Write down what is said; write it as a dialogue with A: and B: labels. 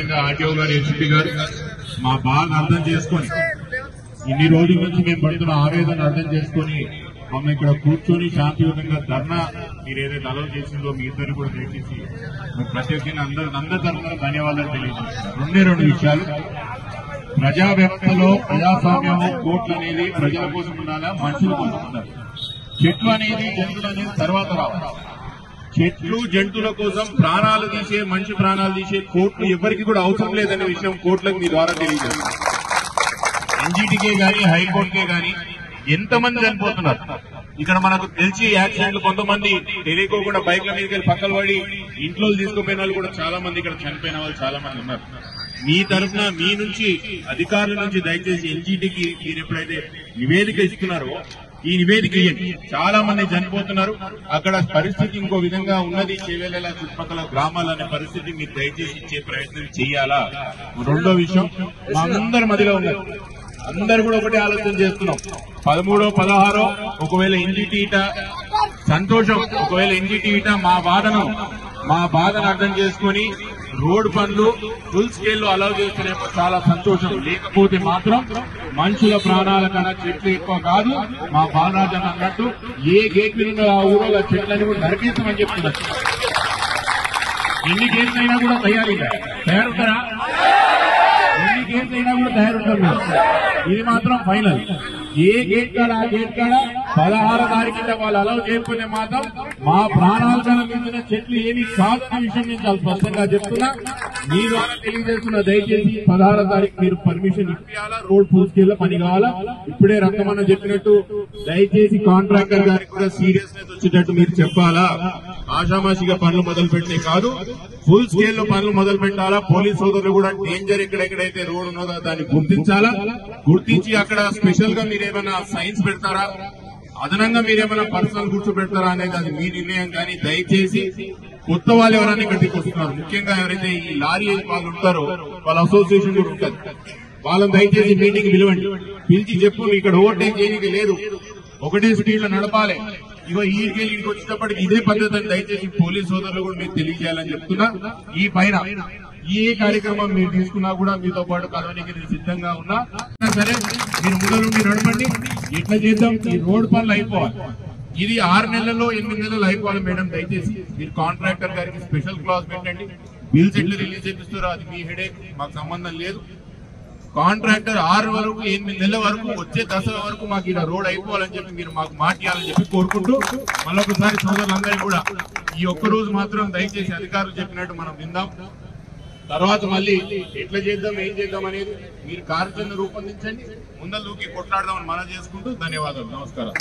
A: ముఖ్యంగా ఆర్టీఓ గారు ఎస్పీ గారు మా బాగా అర్థం చేసుకొని ఇన్ని రోజుల నుంచి మేము పడుతున్న ఆవేదన అర్థం చేసుకొని మమ్మల్ని ఇక్కడ కూర్చొని శాంతియుతంగా ధర్నా మీరు ఏదైతే అలౌ చేసిందో మీ ఇద్దరు కూడా దయచేసి ప్రత్యేకంగా అందరి తరఫున ధన్యవాదాలు తెలియజేస్తున్నారు. రెండు విషయాలు. ప్రజా వ్యవస్థలో ప్రజాస్వామ్యం కోర్టులు అనేది ప్రజల కోసం ఉండాలా, మనుషుల కోసం ఉండాలి. చెట్లు అనేది జంతువులు అనేది తర్వాత రావాలి. చెట్లు జంతువుల కోసం ప్రాణాలు తీసే మనిషి ప్రాణాలు తీసే కోర్టులు ఎవరికి కూడా అవసరం లేదనే విషయం కోర్టులకు మీ ద్వారా తెలియజేస్తారు. ఎన్జీటీకే గానీ హైకోర్టుకే గానీ ఎంతమంది చనిపోతున్నారు ఇక్కడ మనకు తెలిసి యాక్సిడెంట్లు కొంతమంది తెలియకోకుండా బైక్ల మీదకి వెళ్ళి పక్కలు పడి ఇంట్లో తీసుకుపోయిన వాళ్ళు కూడా చాలా మంది ఇక్కడ చనిపోయిన వాళ్ళు చాలా మంది ఉన్నారు. మీ తరఫున మీ నుంచి అధికారుల నుంచి దయచేసి ఎన్జీటీకి మీరు ఎప్పుడైతే నివేదిక ఇస్తున్నారో ఈ నివేదిక ఇవ్వండి. చాలా మంది చనిపోతున్నారు. అక్కడ పరిస్థితి ఇంకో విధంగా ఉన్నది. చేవేళ్ళ చుట్టుపక్కల గ్రామాలు అనే పరిస్థితి మీరు దయచేసి ఇచ్చే ప్రయత్నం చేయాలా. రెండో విషయం మా అందరి మధ్యలో ఉన్నారు. అందరు కూడా ఒకటే ఆలోచన చేస్తున్నాం. 13, 16 ఒకవేళ ఎన్జీటీ ఇట సంతోషం. ఒకవేళ ఎన్జీటీ ఇట మా బాధను అర్థం చేసుకుని రోడ్డు పనులు ఫుల్ స్కేల్ లో అలౌ చేస్తేనేమో చాలా సంతోషం. లేకపోతే మాత్రం మనుషుల ప్రాణాల కన్నా చెట్లు ఎక్కువ కాదు. మా బాలరాజన్ అన్నట్టు ఏ గేట్ మీద ఆ ఊళ్ళో చెట్లని కూడా నరికేస్తామని చెప్తున్నారు. ఎన్ని గేట్లు అయినా కూడా తయారుంటారా? ఎన్ని గేట్లు అయినా కూడా తయారుంటారు. ఇది మాత్రం ఫైనల్. ఏ గేట్ కాడ ఆ గేట్ కాడ 16 తారీఖు వాళ్ళు అలౌ చేయకపోతే మాత్రం మా ప్రాణాలు కన్నా మించిన చెట్లు ఏమి కాదనే విషయం నేను చాలా స్పష్టంగా చెప్తున్నా. మీ ద్వారా తెలియజేస్తున్నా. దయచేసి 16 తారీఖు మీరు పర్మిషన్ ఇప్పియాలా. రోడ్ ఫుల్ స్కేల్ లో పని కావాలా. ఇప్పుడే రత్నమన్న చెప్పినట్టు దయచేసి కాంట్రాక్టర్ గారికి కూడా సీరియస్నెస్ వచ్చేటట్టు మీరు చెప్పాలా. ఆషామాషిగా పనులు మొదలు పెట్టే కాదు, ఫుల్ స్కేల్ లో పనులు మొదలు పెట్టాలా. పోలీస్ సోదరులు కూడా డేంజర్ ఎక్కడెక్కడైతే రోడ్ ఉన్నదో దాన్ని గుర్తించాలా. గుర్తించి అక్కడ స్పెషల్ గా మీరేమైనా సైన్స్ పెడతారా, అదనంగా మీరేమైనా పర్సనల్ కూర్చోబెడతారా అనేది అది మీ నిర్ణయం. కానీ దయచేసి కొత్త వాళ్ళు ఎవరైనా ఇక్కడికి వస్తున్నారు, ముఖ్యంగా ఎవరైతే ఈ లారీ వాళ్ళు ఉంటారో వాళ్ళ అసోసియేషన్ కూడా ఉంటుంది, వాళ్ళని దయచేసి మీటింగ్ పిలవండి. పిలిచి చెప్పు ఇక్కడ ఓవర్టేక్ చేయడానికి లేదు, ఒకటే స్పీడ్ లో నడపాలి. ఇగో ఈడికి వచ్చేటప్పటికి ఇదే పద్ధతి అని దయచేసి పోలీస్ సోదరులు కూడా మీరు తెలియజేయాలని చెప్తున్నా. ఈ పైన ఏ కార్యక్రమం మీరు తీసుకున్నా కూడా మీతో పాటు కలవడానికి నేను సిద్ధంగా ఉన్నా. సరే మీరు ముందు నడపండి. ఎట్లా చేద్దాం, ఈ రోడ్ పనులు అయిపోవాలి. ఇది 6 నెలల్లో 8 నెలలు అయిపోవాలి మేడం. దయచేసి మీరు కాంట్రాక్టర్ గారికి స్పెషల్ క్లాస్ పెట్టండి. బిల్స్ ఎట్లా రిలీజ్ చేపిస్తారో అది మీ హెడేక్, మాకు సంబంధం లేదు. కాంట్రాక్టర్ 6 వరకు 8 నెలల వరకు వచ్చే దసరా వరకు మాకు ఇలా రోడ్ అయిపోవాలని చెప్పి మీరు మాకు మాట్లాడాలని చెప్పి కోరుకుంటూ మళ్ళొకసారి సోదరులందరికీ కూడా ఈ ఒక్క రోజు మాత్రం దయచేసి అధికారులు చెప్పినట్టు మనం విందాం. తర్వాత మళ్ళీ ఎట్లా చేద్దాం ఏం చేద్దాం అనేది మీరు కార్యాచరణ రూపొందించండి. ముందర కొట్లాడదామని మనం చేసుకుంటూ ధన్యవాదాలు. నమస్కారం.